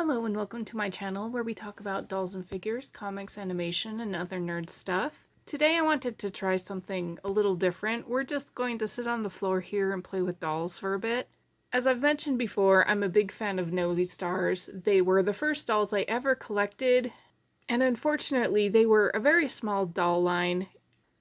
Hello and welcome to my channel where we talk about dolls and figures, comics, animation, and other nerd stuff. Today I wanted to try something a little different. We're just going to sit on the floor here and play with dolls for a bit. As I've mentioned before, I'm a big fan of Novi Stars. They were the first dolls I ever collected, and unfortunately they were a very small doll line.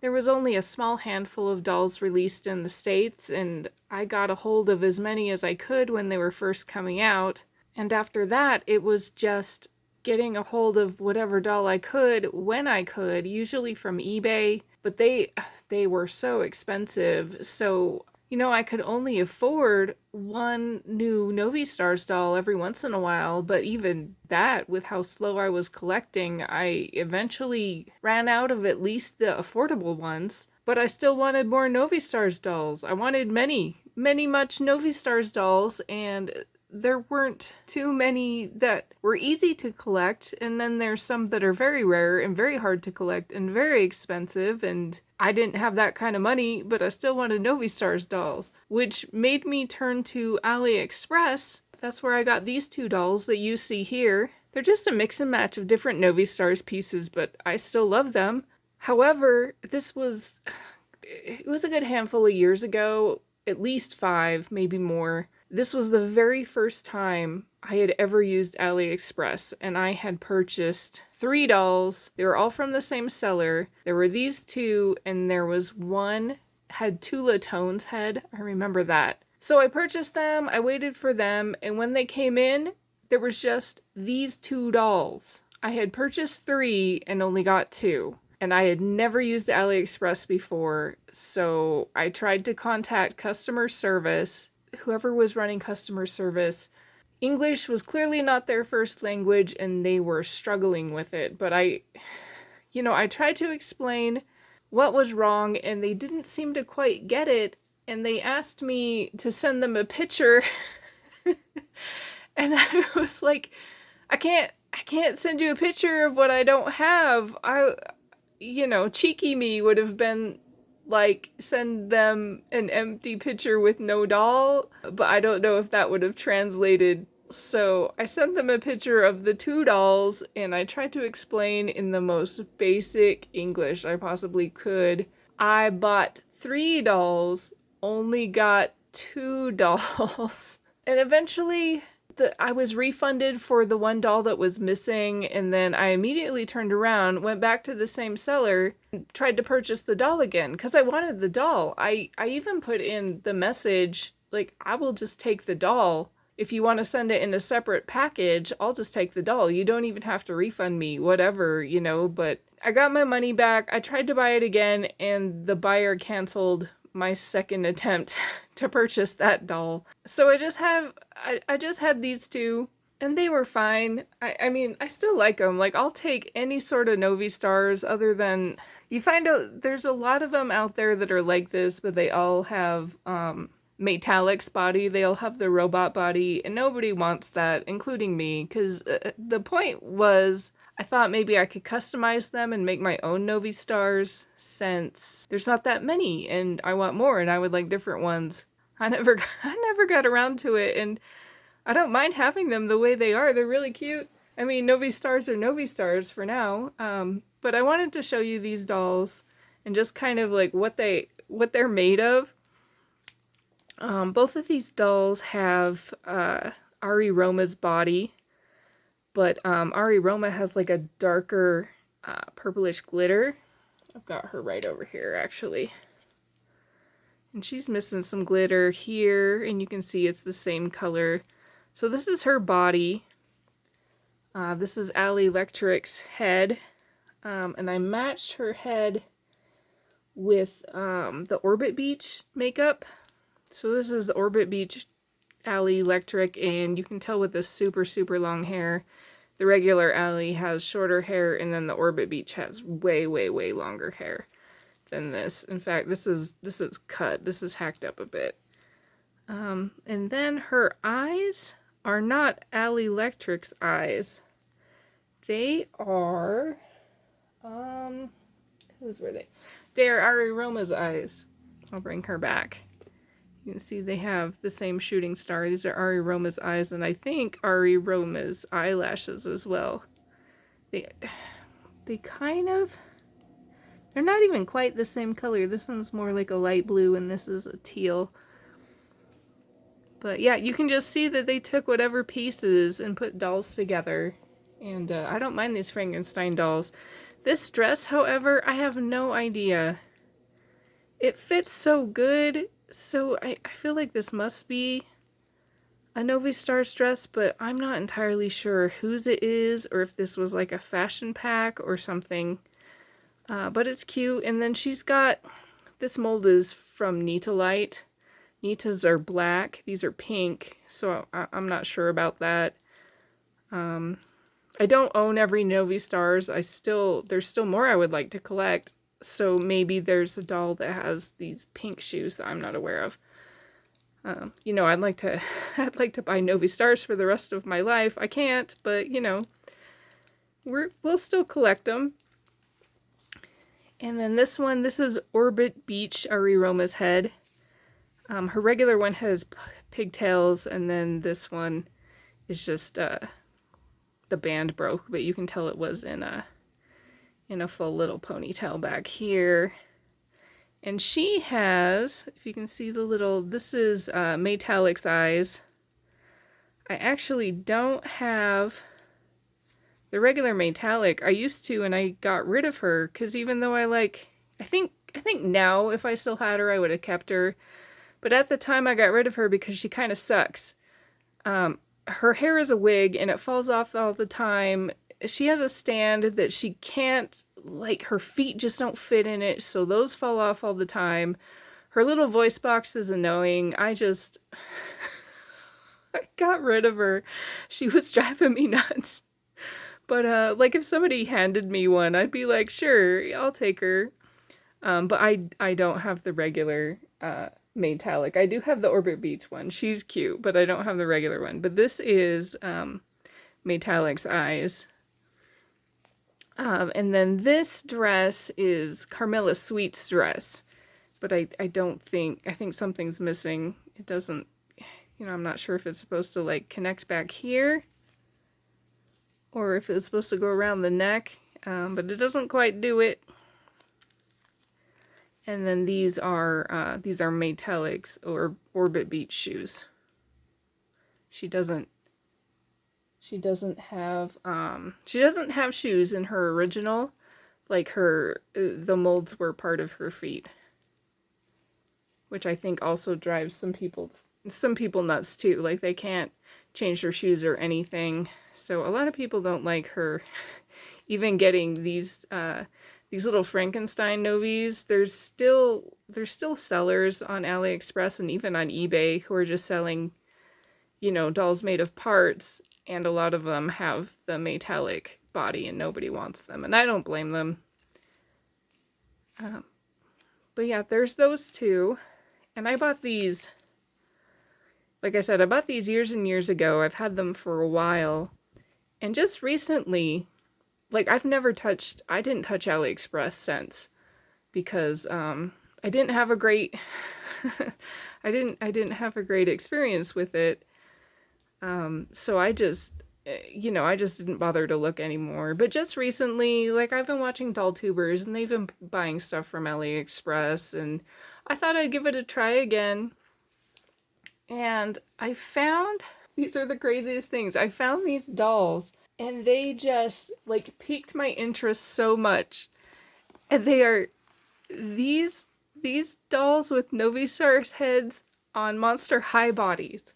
There was only a small handful of dolls released in the States, and I got a hold of as many as I could when they were first coming out. And after that, it was just getting a hold of whatever doll I could when I could, usually from eBay. But they were so expensive, so I could only afford one new Novi Stars doll every once in a while. But even that, with how slow I was collecting, I eventually ran out of at least the affordable ones. But I still wanted more Novi Stars dolls. I wanted much Novi Stars dolls, and there weren't too many that were easy to collect, and then there's some that are very rare and very hard to collect and very expensive, and I didn't have that kind of money, but I still wanted Novi Stars dolls, which made me turn to Aliexpress. That's where I got these two dolls that you see here. They're just a mix and match of different Novi Stars pieces, but I still love them. However, it was a good handful of years ago, at least 5, maybe more. This was the very first time I had ever used Aliexpress, and I had purchased 3 dolls. They were all from the same seller. There were these 2, and there was one had Tula Tone's head. I remember that. So I purchased them, I waited for them, and when they came in, there was just these 2 dolls. I had purchased 3 and only got 2. And I had never used Aliexpress before, so I tried to contact customer service. Whoever was running customer service, English was clearly not their first language and they were struggling with it. But I tried to explain what was wrong and they didn't seem to quite get it. And they asked me to send them a picture. And I was like, I can't send you a picture of what I don't have. Cheeky me would have been like, send them an empty picture with no doll, but I don't know if that would have translated. So I sent them a picture of the 2 dolls, and I tried to explain in the most basic English I possibly could. I bought 3 dolls, only got 2 dolls, and eventually I was refunded for the 1 doll that was missing, and then I immediately turned around, went back to the same seller, and tried to purchase the doll again, because I wanted the doll. I even put in the message, like, I will just take the doll. If you want to send it in a separate package, I'll just take the doll. You don't even have to refund me, whatever, but I got my money back. I tried to buy it again, and the buyer canceled my second attempt to purchase that doll. So I just had these 2, and they were fine. I mean, I still like them. Like, I'll take any sort of Novi Stars, other than, you find out there's a lot of them out there that are like this, but they all have Metallic's body. They all have the robot body, and nobody wants that, including me, because the point was, I thought maybe I could customize them and make my own Novi Stars, since there's not that many and I want more and I would like different ones. I never got around to it, and I don't mind having them the way they are. They're really cute. I mean, Novi Stars are Novi Stars for now. But I wanted to show you these dolls and just kind of like what they're made of. Both of these dolls have Ari Roma's body. But Ari Roma has like a darker purplish glitter. I've got her right over here, actually. And she's missing some glitter here, and you can see it's the same color. So this is her body. This is Aliexpress's head. And I matched her head with the Orbit Beach makeup. So this is the Orbit Beach Aliexpress, and you can tell with the super, super long hair. The regular Ali has shorter hair, and then the Orbit Beach has way, way, way longer hair than this. In fact, this is cut. This is hacked up a bit. And then her eyes are not Aliexpress's eyes. They are, whose were they? They are Ari Roma's eyes. I'll bring her back. You can see they have the same shooting star. These are Ari Roma's eyes, and I think Ari Roma's eyelashes as well. They kind of... They're not even quite the same color. This one's more like a light blue, and this is a teal. But yeah, you can just see that they took whatever pieces and put dolls together. And I don't mind these Frankenstein dolls. This dress, however, I have no idea. It fits so good, so I feel like this must be a Novi Stars dress, but I'm not entirely sure whose it is, or if this was like a fashion pack or something. But it's cute, and then she's got... This mold is from Nita Light. Nitas are black, these are pink, so I'm not sure about that. I don't own every Novi Stars. There's still more I would like to collect, so maybe there's a doll that has these pink shoes that I'm not aware of. You know, I'd like to buy Novi Stars for the rest of my life. I can't, but you know, we'll still collect them. And then this one, this is Orbit Beach Ari Roma's head. Her regular one has pigtails, and then this one is just the band broke, but you can tell it was in a full little ponytail back here. And she has, if you can see the little, this is Metallic's eyes. I actually don't have the regular Metallic. I used to, and I got rid of her, because even though I think now if I still had her, I would have kept her. But at the time I got rid of her because she kind of sucks. Her hair is a wig and it falls off all the time. She has a stand that she can't, like, her feet just don't fit in it, so those fall off all the time. Her little voice box is annoying. I got rid of her. She was driving me nuts. But, like, if somebody handed me one, I'd be like, sure, I'll take her. But I don't have the regular, Metallic. I do have the Orbit Beach one. She's cute, but I don't have the regular one. But this is Metallic's eyes. And then this dress is Carmilla Sweet's dress. But I think something's missing. It doesn't, you know, I'm not sure if it's supposed to like connect back here, or if it's supposed to go around the neck, but it doesn't quite do it. And then these are Metallic's or Orbit Beach shoes. She doesn't have shoes in her original. Like the molds were part of her feet, which I think also drives some people nuts too. Like they can't change their shoes or anything. So a lot of people don't like her even getting these little Frankenstein Novis. There's still sellers on Aliexpress and even on eBay who are just selling, you know, dolls made of parts, and a lot of them have the metallic body and nobody wants them, and I don't blame them. But yeah, there's those two. And I bought these, like I said, I bought these years and years ago. I've had them for a while. And just recently, like I didn't touch Aliexpress since, because I didn't have a great I didn't have a great experience with it. So I just didn't bother to look anymore. But just recently, like I've been watching DollTubers and they've been buying stuff from Aliexpress, and I thought I'd give it a try again. And I found, these are the craziest things. I found these dolls and they just like piqued my interest so much. And they are these dolls with Novi Stars heads on Monster High bodies.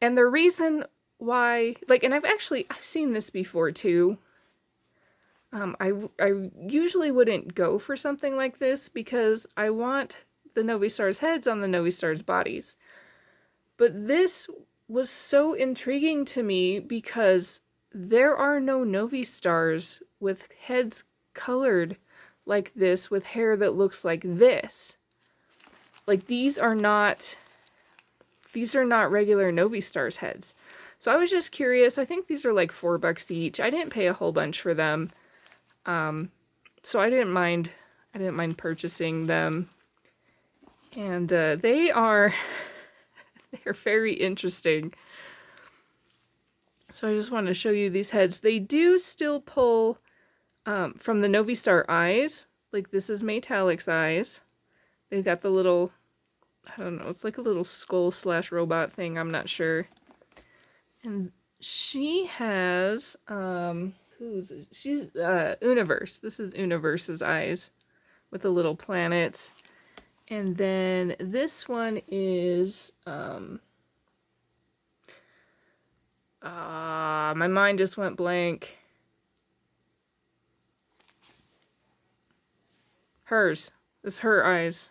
And the reason why, like, and I've seen this before too. I usually wouldn't go for something like this because I want the Novi Stars heads on the Novi Stars bodies. But this was so intriguing to me because there are no Novi Stars with heads colored like this, with hair that looks like this. Like these are not regular Novi Stars heads. So I was just curious. I think these are like $4 each. I didn't pay a whole bunch for them. So I didn't mind purchasing them. And they're very interesting. So I just want to show you these heads. They do still pull from the Novi Star eyes. Like this is Metallic's eyes. They've got the little, I don't know, it's like a little skull / robot thing. I'm not sure. And she has, she's Universe. This is Universe's eyes with the little planets. And then this one is, my mind just went blank. Hers. It's her eyes.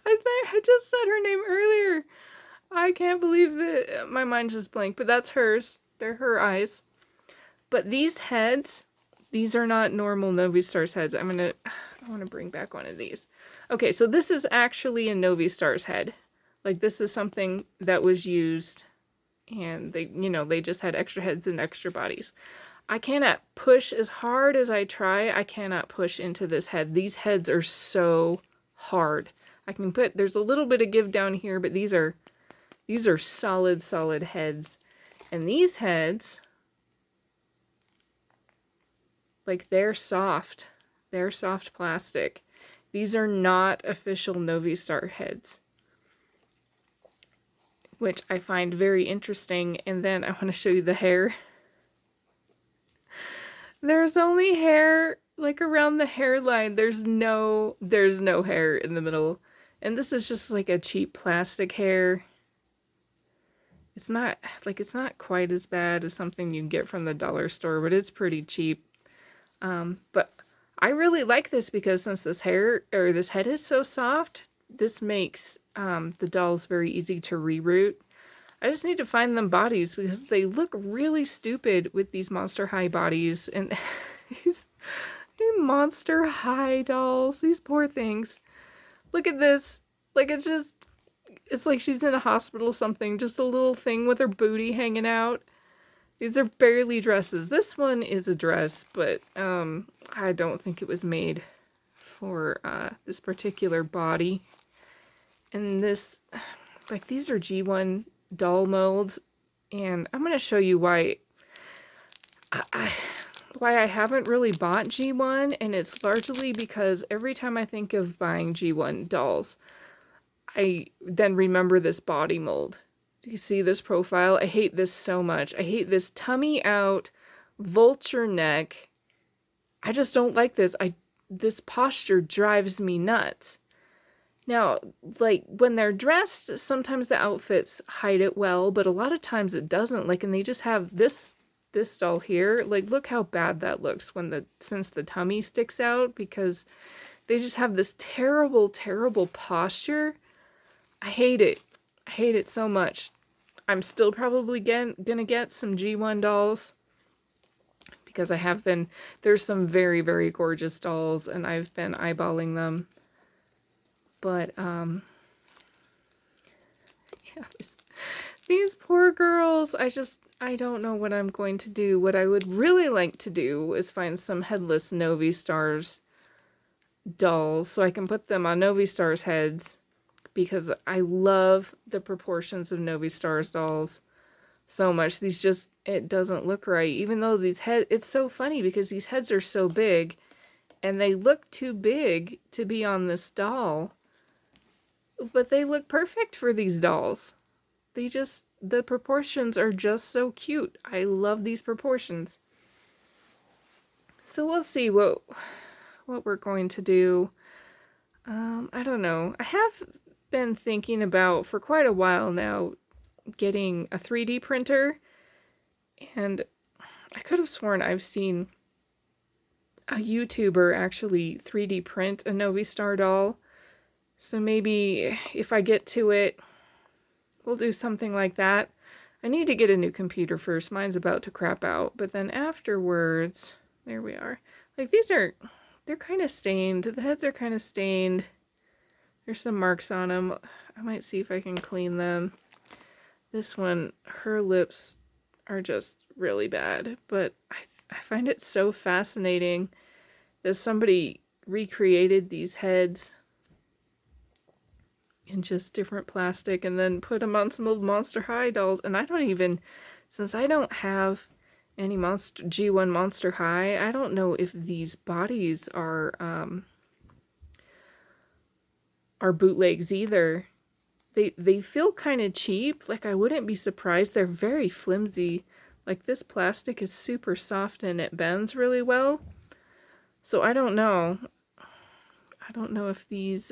I just said her name earlier. I can't believe that my mind just blanked, but that's hers. They're her eyes. But these heads, these are not normal Novi Stars heads. I want to bring back one of these. Okay, so this is actually a Novi Stars head. Like this is something that was used and they just had extra heads and extra bodies. I cannot push as hard as I try. I cannot push into this head. These heads are so hard. There's a little bit of give down here, but these are solid heads. And these heads, like they're soft. They're soft plastic. These are not official Novi Star heads, which I find very interesting. And then I want to show you the hair. There's only hair like around the hairline. There's no hair in the middle. And this is just like a cheap plastic hair. It's not quite as bad as something you get from the dollar store, but it's pretty cheap. But I really like this because since this head is so soft, this makes the dolls very easy to reroute. I just need to find them bodies because they look really stupid with these Monster High bodies and these Monster High dolls. These poor things. Look at this. Like it's like she's in a hospital or something. Just a little thing with her booty hanging out. These are barely dresses. This one is a dress, but I don't think it was made for this particular body. And this, like these are G1 doll molds, and I'm going to show you why I haven't really bought G1, and it's largely because every time I think of buying G1 dolls, I then remember this body mold. Do you see this profile? I hate this so much. I hate this tummy out, vulture neck. I just don't like this. This posture drives me nuts. Now, like, when they're dressed, sometimes the outfits hide it well, but a lot of times it doesn't. Like, and they just have this doll here. Like, look how bad that looks since the tummy sticks out, because they just have this terrible, terrible posture. I hate it. I hate it so much. I'm still probably gonna get some G1 dolls, because there's some very, very gorgeous dolls, and I've been eyeballing them. But, yeah, these poor girls, I don't know what I'm going to do. What I would really like to do is find some headless Novi Stars dolls so I can put them on Novi Stars heads, because I love the proportions of Novi Stars dolls so much. It doesn't look right. Even though it's so funny because these heads are so big and they look too big to be on this doll. But they look perfect for these dolls. The proportions are just so cute. I love these proportions. So we'll see what we're going to do. I don't know. I have been thinking about, for quite a while now, getting a 3D printer. And I could have sworn I've seen a YouTuber actually 3D print a Novi Star doll. So maybe if I get to it, we'll do something like that. I need to get a new computer first. Mine's about to crap out. But then afterwards, there we are. Like they're kind of stained. The heads are kind of stained. There's some marks on them. I might see if I can clean them. This one, her lips are just really bad. But I find it so fascinating that somebody recreated these heads in just different plastic, and then put them on some old Monster High dolls. And I don't even, since I don't have any G1 Monster High, I don't know if these bodies are bootlegs either. They feel kind of cheap. Like, I wouldn't be surprised. They're very flimsy. Like, this plastic is super soft and it bends really well. So I don't know. I don't know if these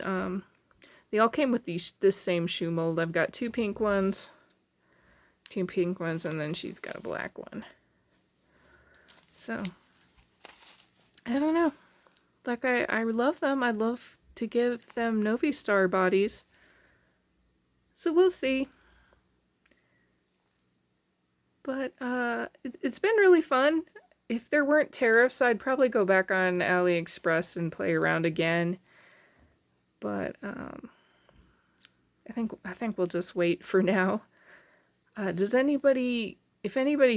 they all came with this same shoe mold. I've got two pink ones, and then she's got a black one. So I don't know. Like, I love them. I'd love to give them Novi Star bodies. So we'll see. But it's been really fun. If there weren't tariffs, I'd probably go back on Aliexpress and play around again. But I think we'll just wait for now. If anybody's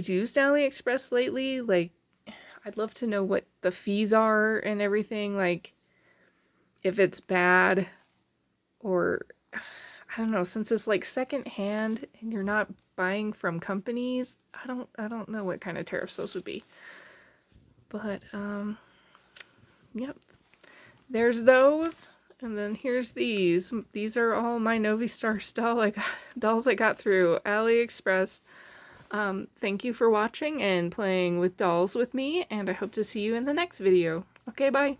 used Aliexpress lately, like, I'd love to know what the fees are and everything, like, if it's bad, or I don't know, since it's like secondhand and you're not buying from companies, I don't know what kind of tariffs those would be. But yep. There's those, and then here's these. These are all my Novi Stars dolls I got through Aliexpress. Thank you for watching and playing with dolls with me, and I hope to see you in the next video. Okay, bye.